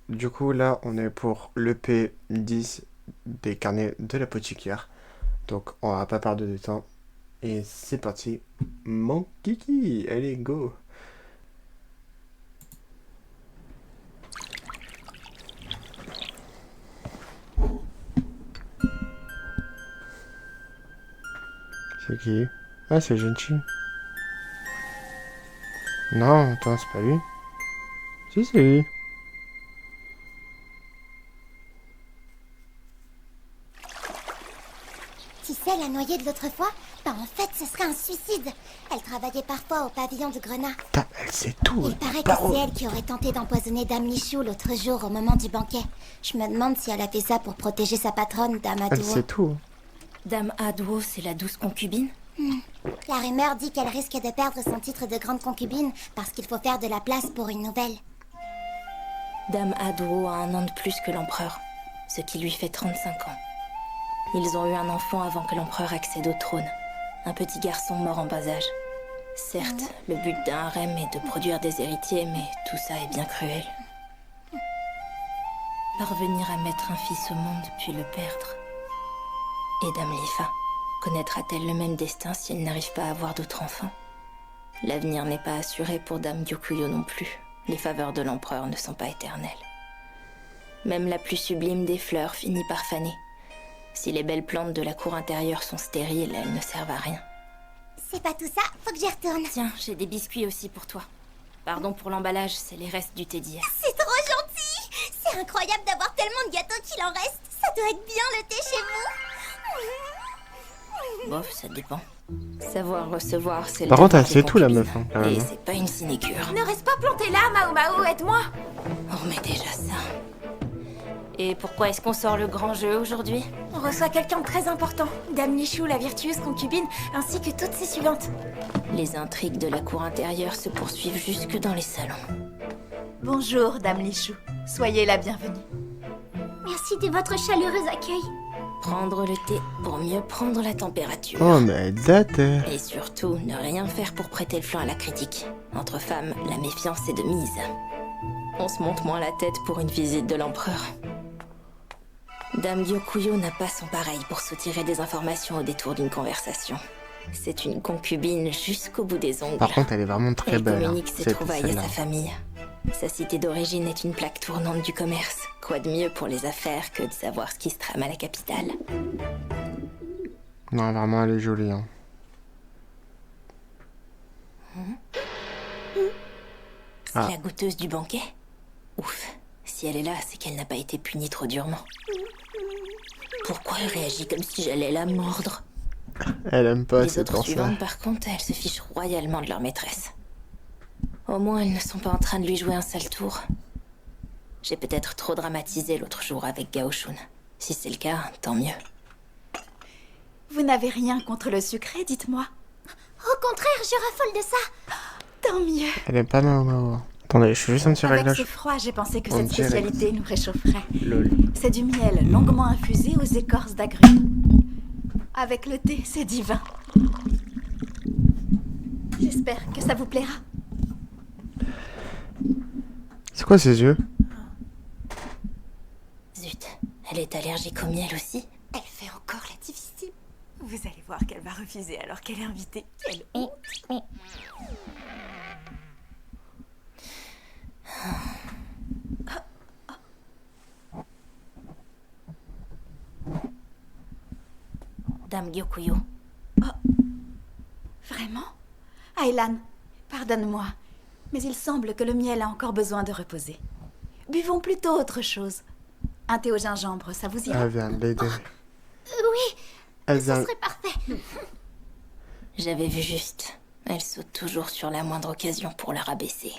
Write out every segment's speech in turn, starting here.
Du coup, là, on est pour l'EP 10 des carnets de l'apothicaire. Donc, on va pas perdre de temps. Et c'est parti. Mon kiki, allez, go. C'est qui? Ah, c'est Genchi. Non, attends, c'est pas lui. Si, c'est lui. Tu sais, la noyée de l'autre fois? Bah en fait, ce serait un suicide. Elle travaillait parfois au pavillon du Grenat. Putain, elle sait tout. Il paraît que c'est elle qui aurait tenté d'empoisonner Dame Lichou l'autre jour au moment du banquet. Je me demande si elle a fait ça pour protéger sa patronne, Dame Elle Aduo. sait tout. Dame Aduo, c'est la douce concubine? La rumeur dit qu'elle risque de perdre son titre de grande concubine parce qu'il faut faire de la place pour une nouvelle. Dame Aduo a un an de plus que l'empereur, ce qui lui fait 35 ans. Ils ont eu un enfant avant que l'empereur accède au trône. Un petit garçon mort en bas âge. Certes, le but d'un harem est de produire des héritiers, mais tout ça est bien cruel. Parvenir à mettre un fils au monde puis le perdre. Et Dame Lifa, connaîtra-t-elle le même destin si elle n'arrive pas à avoir d'autres enfants? L'avenir n'est pas assuré pour Dame Gyokuyo non plus. Les faveurs de l'empereur ne sont pas éternelles. Même la plus sublime des fleurs finit par faner. Si les belles plantes de la cour intérieure sont stériles, elles ne servent à rien. C'est pas tout ça, faut que j'y retourne. Tiens, j'ai des biscuits aussi pour toi. Pardon pour l'emballage, c'est les restes du thé d'hier. C'est trop gentil! C'est incroyable d'avoir tellement de gâteaux qu'il en reste. Ça doit être bien le thé chez vous. Bof, ça dépend. Savoir recevoir, c'est le Par contre, devoir elle sait des tout, la concubines. meuf, hein, quand même, Et hein. c'est pas une sinécure. Ne reste pas planté là, Mao Mao, aide-moi! On remet déjà ça. Et pourquoi est-ce qu'on sort le grand jeu aujourd'hui? On reçoit quelqu'un de très important, Dame Lichou, la virtueuse concubine, ainsi que toutes ses suivantes. Les intrigues de la cour intérieure se poursuivent jusque dans les salons. Bonjour, Dame Lichou. Soyez la bienvenue. Merci de votre chaleureux accueil. Prendre le thé pour mieux prendre la température. Oh, mais elle date. Et surtout, ne rien faire pour prêter le flanc à la critique. Entre femmes, la méfiance est de mise. On se monte moins la tête pour une visite de l'empereur. Dame Gyokuyo n'a pas son pareil pour soutirer des informations au détour d'une conversation. C'est une concubine jusqu'au bout des ongles. Par contre, elle est vraiment très Elle belle. Hein. communique ses Cette trouvailles à celle-là. sa famille. Sa cité d'origine est une plaque tournante du commerce. Quoi de mieux pour les affaires que de savoir ce qui se trame à la capitale? Non, vraiment, elle est jolie. Hein. C'est Ah. la goûteuse du banquet? Ouf, si elle est là, c'est qu'elle n'a pas été punie trop durement. Pourquoi elle réagit comme si j'allais la mordre? Elle aime pas, Les c'est autres pour ça. suivantes, par contre, elles se fichent royalement de leur maîtresse. Au moins, elles ne sont pas en train de lui jouer un sale tour. J'ai peut-être trop dramatisé l'autre jour avec Gaoshun. Si c'est le cas, tant mieux. Vous n'avez rien contre le sucré, dites-moi. Au contraire, je raffole de ça. Tant mieux. Elle aime pas Mao Mao. Attendez, je fais juste un petit Avec réglage. ce froid, j'ai pensé que En cette direct. spécialité nous réchaufferait. Lol. C'est du miel longuement infusé aux écorces d'agrumes. Avec le thé, c'est divin. J'espère que ça vous plaira. C'est quoi ses yeux? Zut, elle est allergique au miel aussi? Elle fait encore la difficile. Vous allez voir qu'elle va refuser alors qu'elle est invitée. Quelle honte. Dame Gyokuyo, Vraiment? Aylan, pardonne-moi, mais il semble que le miel a encore besoin de reposer. Buvons plutôt autre chose. Un thé au gingembre, ça vous ira? Elle vient de l'aider. Oui, Elle ce vient... serait parfait. j'avais vu juste. Elle saute toujours sur la moindre occasion pour la rabaisser.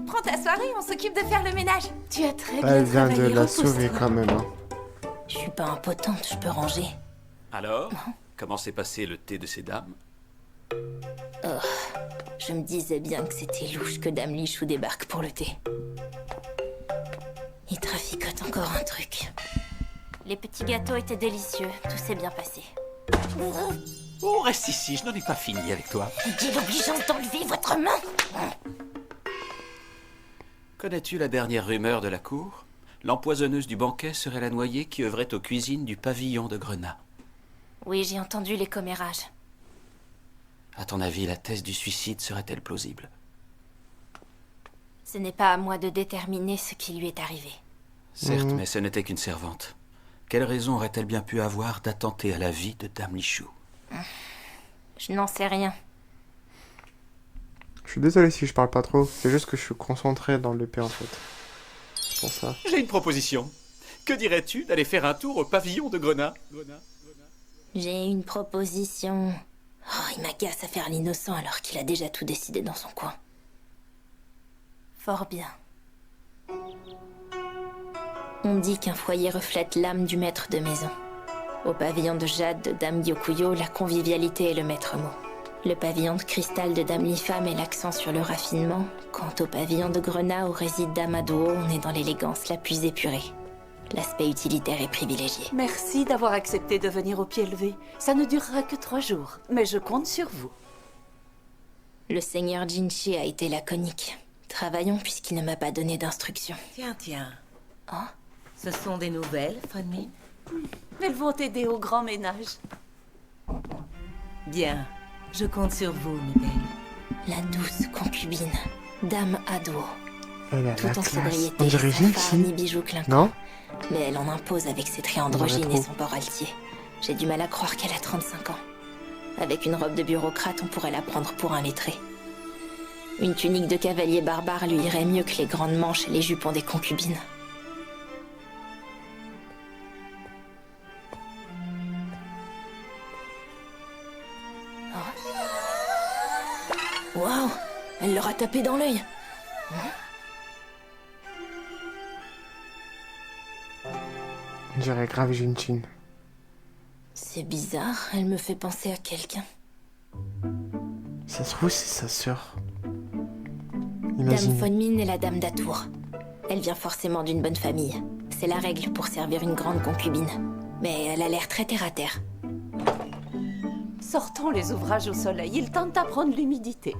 Prends ta soirée, on s'occupe de faire le ménage. Tu as très bien Elle vient de travaillé, la repose-toi. sauver quand même. Hein. Je suis pas impotente, je peux ranger. Alors, comment s'est passé le thé de ces dames? Je me disais bien que c'était louche que Dame Lichou débarque pour le thé. Il traficote encore un truc. Les petits gâteaux étaient délicieux, tout s'est bien passé. Oh, reste ici, je n'en ai pas fini avec toi. Quelle obligeance d'enlever votre main! Connais-tu la dernière rumeur de la cour? L'empoisonneuse du banquet serait la noyée qui œuvrait aux cuisines du pavillon de Grenat. Oui, j'ai entendu les commérages. À ton avis, la thèse du suicide serait-elle plausible? Ce n'est pas à moi de déterminer ce qui lui est arrivé. Certes, mais ce n'était qu'une servante. Quelle raison aurait-elle bien pu avoir d'attenter à la vie de Dame Lichou? Je n'en sais rien. Je suis désolé si je parle pas trop. C'est juste que je suis concentré dans l'épée en fait. C'est pour ça. J'ai une proposition. Que dirais-tu d'aller faire un tour au pavillon de Grenat? J'ai une proposition. Oh, il m'agace à faire l'innocent alors qu'il a déjà tout décidé dans son coin. Fort bien. On dit qu'un foyer reflète l'âme du maître de maison. Au pavillon de jade de Dame Gyokuyo, la convivialité est le maître mot. Le pavillon de cristal de Dame Lifa met l'accent sur le raffinement. Quant au pavillon de Grenat où réside Dame Aduo, on est dans l'élégance la plus épurée. L'aspect utilitaire est privilégié. Merci d'avoir accepté de venir au pied levé. Ça ne durera que 3 jours, mais je compte sur vous. Le seigneur Jinchi a été laconique. Travaillons puisqu'il ne m'a pas donné d'instructions. Tiens. Oh, Ce sont des nouvelles, Fanny? Elles vont t'aider au grand ménage. Bien. Je compte sur vous, mes belles. la douce concubine, Dame Aduo. Elle a Tout la en classe. sobriété, On dirait sans phare ni Jinxie. bijoux clinquants. Non? Mais elle en impose avec ses traits On dirait androgynes et trop. son port altier. J'ai du mal à croire qu'elle a 35 ans. Avec une robe de bureaucrate, on pourrait la prendre pour un lettré. Une tunique de cavalier barbare lui irait mieux que les grandes manches et les jupons des concubines. Oh. Waouh! Elle leur a tapé dans l'œil. On dirait grave Junchin. C'est bizarre, elle me fait penser à quelqu'un. Ça se trouve, c'est sa sœur. Dame Imagine. Fonmine est la dame d'Atour. Elle vient forcément d'une bonne famille. C'est la règle pour servir une grande concubine. Mais elle a l'air très terre-à-terre. Sortons les ouvrages au soleil, il tente à prendre l'humidité.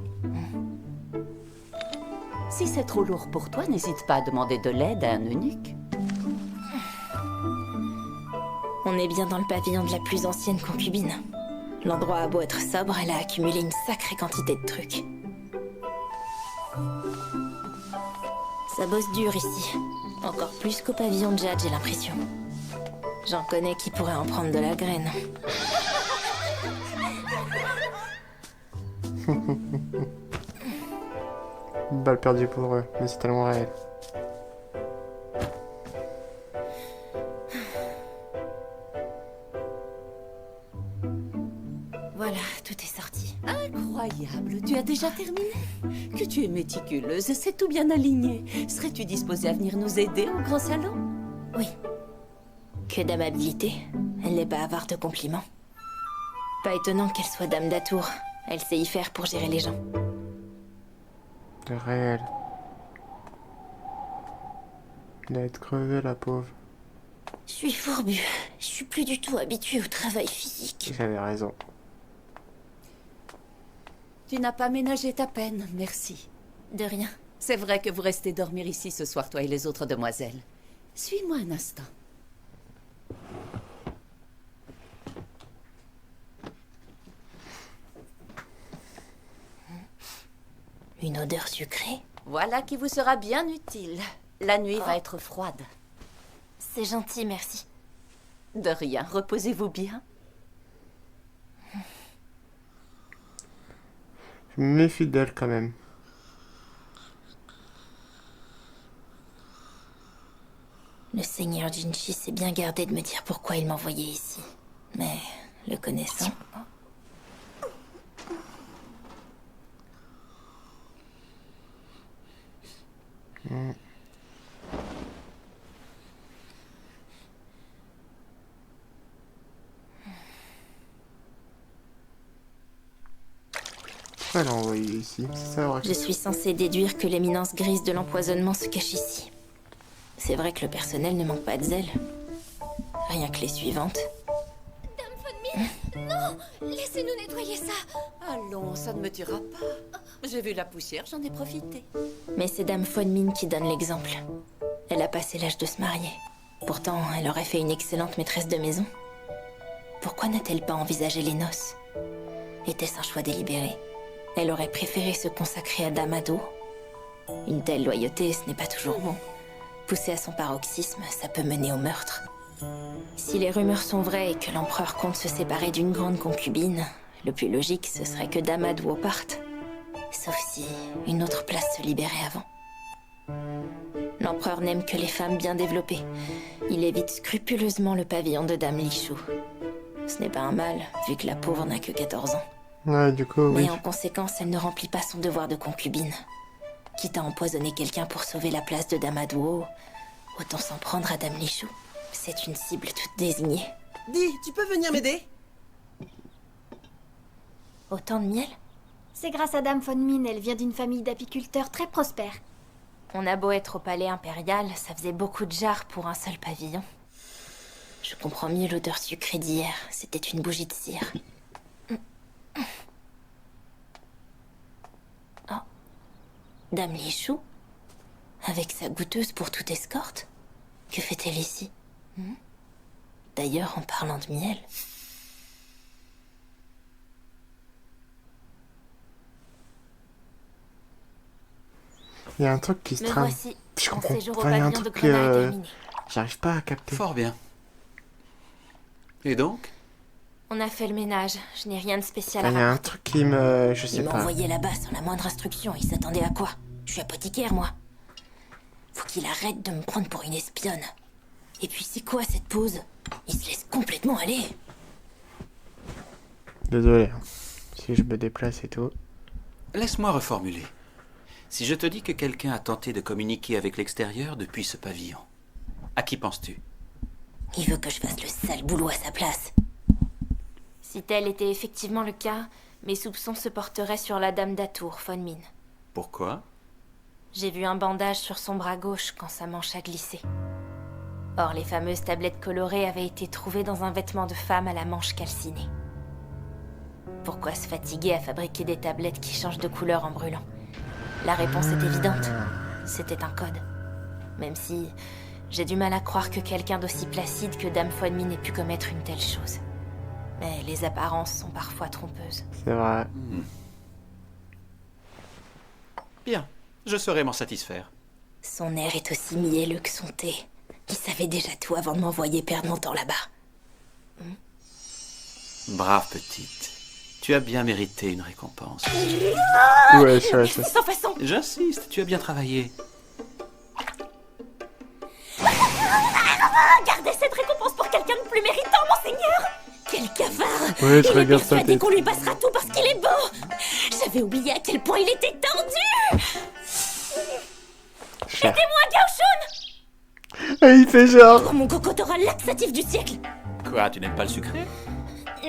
Si c'est trop lourd pour toi, n'hésite pas à demander de l'aide à un eunuque. On est bien dans le pavillon de la plus ancienne concubine. L'endroit a beau être sobre, elle a accumulé une sacrée quantité de trucs. Ça bosse dur ici. Encore plus qu'au pavillon de Jade, j'ai l'impression. J'en connais qui pourraient en prendre de la graine. Balle perdue pour eux, mais c'est tellement réel. Voilà, tout est sorti. Incroyable, tu as déjà terminé? Que tu es méticuleuse, c'est tout bien aligné. Serais-tu disposée à venir nous aider au grand salon? Oui. Que d'amabilité. Elle n'est pas avare de compliments. Pas étonnant qu'elle soit dame d'Atour. Elle sait y faire pour gérer les gens. C'est réel. Elle doit être crevée, la pauvre. Je suis fourbue. Je suis plus du tout habituée au travail physique. J'avais raison. Tu n'as pas ménagé ta peine, merci. De rien. C'est vrai que vous restez dormir ici ce soir, toi et les autres demoiselles. Suis-moi un instant. Une odeur sucrée. Voilà qui vous sera bien utile. La nuit va être froide. C'est gentil, merci. De rien, reposez-vous bien. Je me méfie d'elle quand même. Le seigneur Jinchi s'est bien gardé de me dire pourquoi il m'envoyait ici. Mais, le connaissant... Pourquoi elle l'a envoyé ici? C'est ça, vrai. Je suis censée déduire que l'éminence grise de l'empoisonnement se cache ici. C'est vrai que le personnel ne manque pas de zèle. Rien que les suivantes. Dame Laissez-nous nettoyer ça. Allons, ça ne me tuera pas. J'ai vu la poussière, j'en ai profité. Mais c'est Dame Fonmin qui donne l'exemple. Elle a passé l'âge de se marier. Pourtant, elle aurait fait une excellente maîtresse de maison. Pourquoi n'a-t-elle pas envisagé les noces? Était-ce un choix délibéré? Elle aurait préféré se consacrer à Dame Ado. Une telle loyauté, ce n'est pas toujours bon. Poussée à son paroxysme, ça peut mener au meurtre. Si les rumeurs sont vraies et que l'empereur compte se séparer d'une grande concubine, le plus logique, ce serait que Dame Ado parte. Sauf si une autre place se libérait avant. L'empereur n'aime que les femmes bien développées. Il évite scrupuleusement le pavillon de Dame Lichou. Ce n'est pas un mal, vu que la pauvre n'a que 14 ans. Ouais, du coup, oui. Mais en conséquence, elle ne remplit pas son devoir de concubine. Quitte à empoisonner quelqu'un pour sauver la place de Dame Ado, autant s'en prendre à Dame Lichou. C'est une cible toute désignée. Dis, tu peux venir m'aider? Autant de miel? C'est grâce à Dame Fonmin, elle vient d'une famille d'apiculteurs très prospère. On a beau être au palais impérial, ça faisait beaucoup de jarres pour un seul pavillon. Je comprends mieux l'odeur sucrée d'hier. C'était une bougie de cire. Oh. Dame Lichou? Avec sa goûteuse pour toute escorte? Que fait-elle ici? D'ailleurs, en parlant de miel... Il y a un truc qui se Me trame. voici. Je Mon comprends séjour au pas, il y a un pavillon de truc Grenat est terminé. j'arrive pas à capter. Fort bien. Et donc? On a fait le ménage. Je n'ai rien de spécial à Il y a un rapporter. truc qui me... Je sais Il m'a pas. envoyé là-bas sans la moindre instruction. Il s'attendait à quoi? Je suis apothicaire, moi. Faut qu'il arrête de me prendre pour une espionne. Et puis c'est quoi cette pause? Il se laisse complètement aller. Désolé. Hein. Si je me déplace et tout. Laisse-moi reformuler. Si je te dis que quelqu'un a tenté de communiquer avec l'extérieur depuis ce pavillon, à qui penses-tu? Il veut que je fasse le sale boulot à sa place. Si tel était effectivement le cas, mes soupçons se porteraient sur la dame d'Atour, Fonmin. Pourquoi? J'ai vu un bandage sur son bras gauche quand sa manche a glissé. Or, les fameuses tablettes colorées avaient été trouvées dans un vêtement de femme à la manche calcinée. Pourquoi se fatiguer à fabriquer des tablettes qui changent de couleur en brûlant? La réponse est évidente. C'était un code. Même si j'ai du mal à croire que quelqu'un d'aussi placide que Dame Fonmin ait pu commettre une telle chose. Mais les apparences sont parfois trompeuses. C'est vrai. Bien, je saurai m'en satisfaire. Son air est aussi mielleux que son thé. Il savait déjà tout avant de m'envoyer perdre mon temps là-bas. Brave petite. Tu as bien mérité une récompense. Ouais, ouais. Sans façon. J'insiste, tu as bien travaillé. Gardez cette récompense pour quelqu'un de plus méritant, monseigneur. Quel cavard. Ouais, je Il est regarde sa persuadé tête. qu'on lui passera tout parce qu'il est beau. J'avais oublié à quel point il était tendu. Cher. Aidez-moi, Gauchon. Et il fait genre. Oh, mon cocotoral laxatif du siècle. Quoi, tu n'aimes pas le sucré?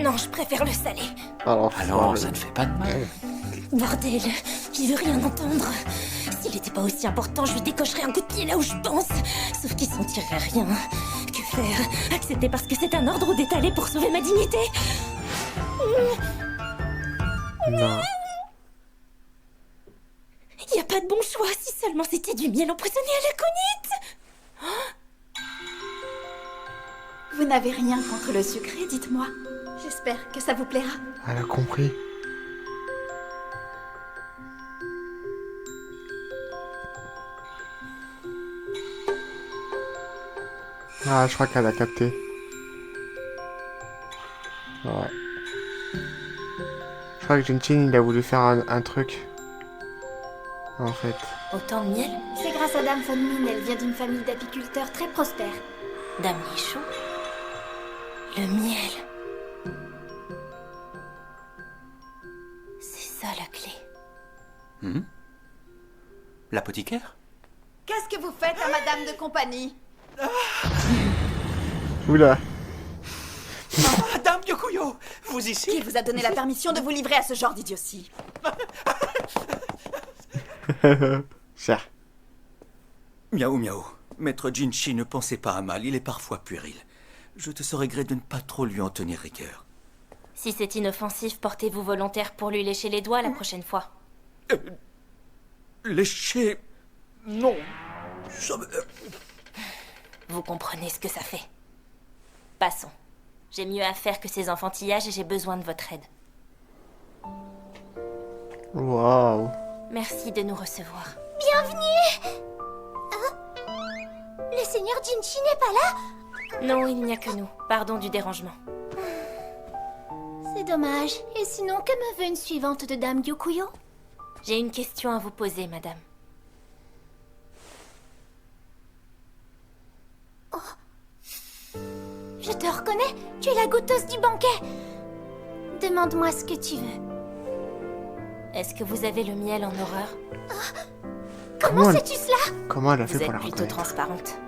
Non, je préfère le salé. Alors, Alors, ça ne fait pas de mal. Bordel, il veut rien entendre. S'il n'était pas aussi important, je lui décocherais un coup de pied là où je pense. Sauf qu'il s'en tirerait rien. Que faire? Accepter parce que c'est un ordre ou d'étaler pour sauver ma dignité? non. Il n'y a pas de bon choix, si seulement c'était du miel empoisonné à la conite. Vous n'avez rien contre le sucré, dites-moi. J'espère que ça vous plaira. Elle a compris. Ah, je crois qu'elle a capté. Ouais. Je crois que Genshin, il a voulu faire un truc. En fait. Autant de miel? C'est grâce à Dame Fonmin, elle vient d'une famille d'apiculteurs très prospère. Dame Lichou? Le miel. C'est ça la clé. L'apothicaire? Qu'est-ce que vous faites à madame de compagnie? Oula. Madame Yokuyo, vous Qui ici? vous a donné la permission de vous livrer à ce genre d'idiotie? Cher. Miaou miaou. Maître Jinchi ne pensez pas à mal, il est parfois puéril. Je te saurais gré de ne pas trop lui en tenir rigueur. Si c'est inoffensif, portez-vous volontaire pour lui lécher les doigts la prochaine fois. Lécher... Non. Ça me... Vous comprenez ce que ça fait. Passons. J'ai mieux à faire que ces enfantillages et j'ai besoin de votre aide. Waouh. Merci de nous recevoir. Bienvenue. Le seigneur Jinchi n'est pas là? Non, il n'y a que nous. Pardon du dérangement. C'est dommage. Et sinon, que me veut une suivante de Dame Gyukuyo? J'ai une question à vous poser, madame. Je te reconnais. Tu es la goûteuse du banquet. Demande-moi ce que tu veux. Est-ce que vous avez le miel en horreur? Comment sais-tu cela? Comment elle a Vous fait pour êtes la plutôt reconnaître? transparente.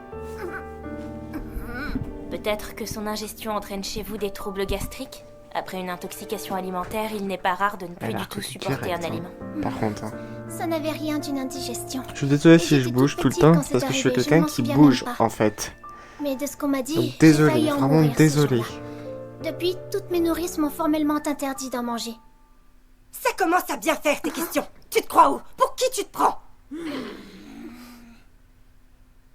Peut-être que son ingestion entraîne chez vous des troubles gastriques? Après une intoxication alimentaire, il n'est pas rare de ne plus Elle a du tout reconnu supporter direct, un hein. aliment. Par contre, hein. Ça n'avait rien d'une indigestion. Je suis désolé Et si je j'étais bouge toute tout le petite temps, quand c'est parce que je suis arrivé, je quelqu'un m'en qui souviens bouge même pas. en fait. Mais de ce qu'on m'a dit, Donc j'ai désolé, failli en vraiment mourir ce désolé. jour-là. Depuis, toutes mes nourrices m'ont formellement interdit d'en manger. Ça commence à bien faire tes questions. Tu te crois où? Pour qui tu te prends?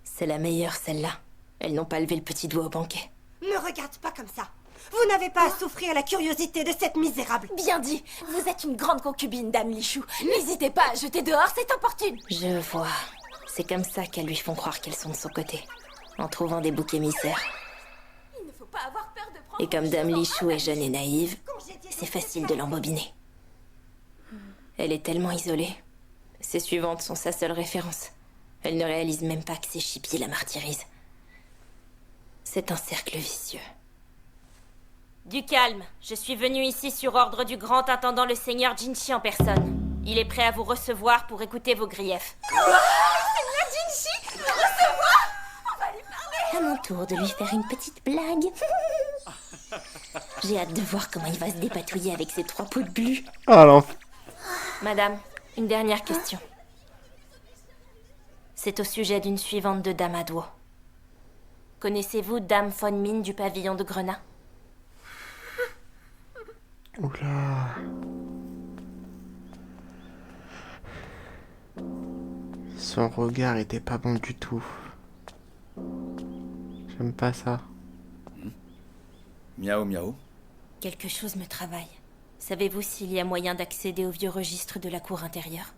C'est la meilleure, celle-là. Elles n'ont pas levé le petit doigt au banquet. Ne regarde pas comme ça. Vous n'avez pas à souffrir la curiosité de cette misérable. Bien dit. Vous êtes une grande concubine, Dame Lichou. N'hésitez pas à jeter dehors, c'est opportune. Je vois. C'est comme ça qu'elles lui font croire qu'elles sont de son côté. En trouvant des boucs émissaires. Il ne faut pas avoir peur de prendre... Et comme Dame Lichou est jeune et naïve, c'est facile de l'embobiner. Elle est tellement isolée. Ses suivantes sont sa seule référence. Elle ne réalise même pas que ses chippies la martyrisent. C'est un cercle vicieux. Du calme. Je suis venue ici sur ordre du grand intendant le seigneur Jinchi en personne. Il est prêt à vous recevoir pour écouter vos griefs. À mon tour de lui faire une petite blague. J'ai hâte de voir comment il va se dépatouiller avec ses 3 pots de glu. Alors, Madame, une dernière question. C'est au sujet d'une suivante de Dame Aduo. Connaissez-vous Dame Fonmin du pavillon de Grenat? oula. Son regard était pas bon du tout. J'aime pas ça. Miaou miaou. Quelque chose me travaille. Savez-vous s'il y a moyen d'accéder au vieux registre de la cour intérieure?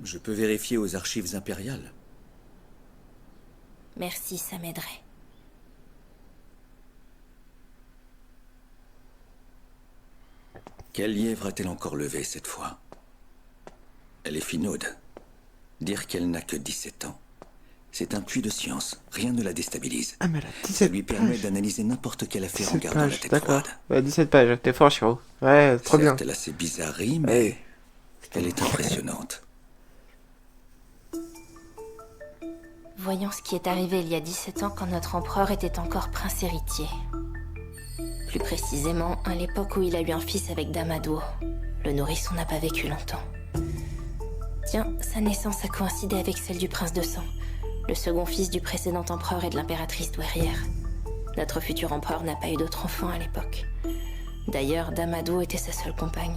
Je peux vérifier aux archives impériales. Merci, ça m'aiderait. Quel lièvre a-t-elle encore levé cette fois? Elle est finaude. Dire qu'elle n'a que 17 ans, c'est un puits de science. Rien ne la déstabilise. Ah mais elle a Ça 17 lui permet pages. d'analyser n'importe quelle affaire en 17 gardant la pages, tête d'accord. froide. Ouais, 17 pages, t'es fort, Chiro. Ouais, trop bien. Certes, elle a ses bizarreries, mais Ouais. elle est impressionnante. Voyons ce qui est arrivé il y a 17 ans quand notre empereur était encore prince héritier. Plus précisément, à l'époque où il a eu un fils avec Dame Aduo. Le nourrisson n'a pas vécu longtemps. Tiens, sa naissance a coïncidé avec celle du prince de sang, le second fils du précédent empereur et de l'impératrice douairière. Notre futur empereur n'a pas eu d'autre enfant à l'époque. D'ailleurs, Dame Aduo était sa seule compagne.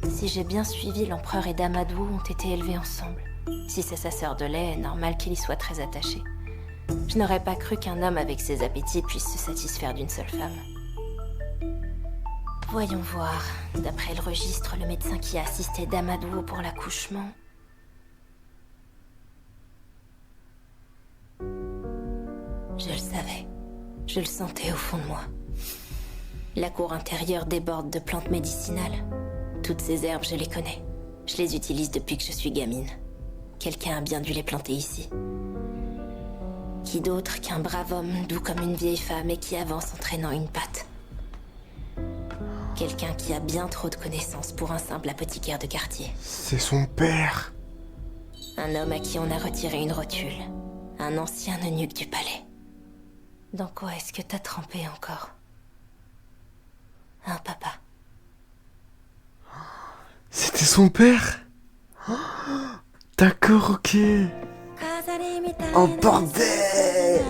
Si j'ai bien suivi, l'empereur et Dame Aduo ont été élevés ensemble. Si c'est sa sœur de lait, normal qu'il y soit très attaché. Je n'aurais pas cru qu'un homme avec ses appétits puisse se satisfaire d'une seule femme. Voyons voir. D'après le registre, le médecin qui a assisté Dame Aduo pour l'accouchement... Je le savais. Je le sentais au fond de moi. La cour intérieure déborde de plantes médicinales. Toutes ces herbes, je les connais. Je les utilise depuis que je suis gamine. Quelqu'un a bien dû les planter ici. Qui d'autre qu'un brave homme, doux comme une vieille femme et qui avance en traînant une patte. Quelqu'un qui a bien trop de connaissances pour un simple apothicaire de quartier. C'est son père. Un homme à qui on a retiré une rotule. Un ancien eunuque du palais. Dans quoi est-ce que t'as trempé encore? Un papa. C'était son père. D'accord, ok. Oh bordel.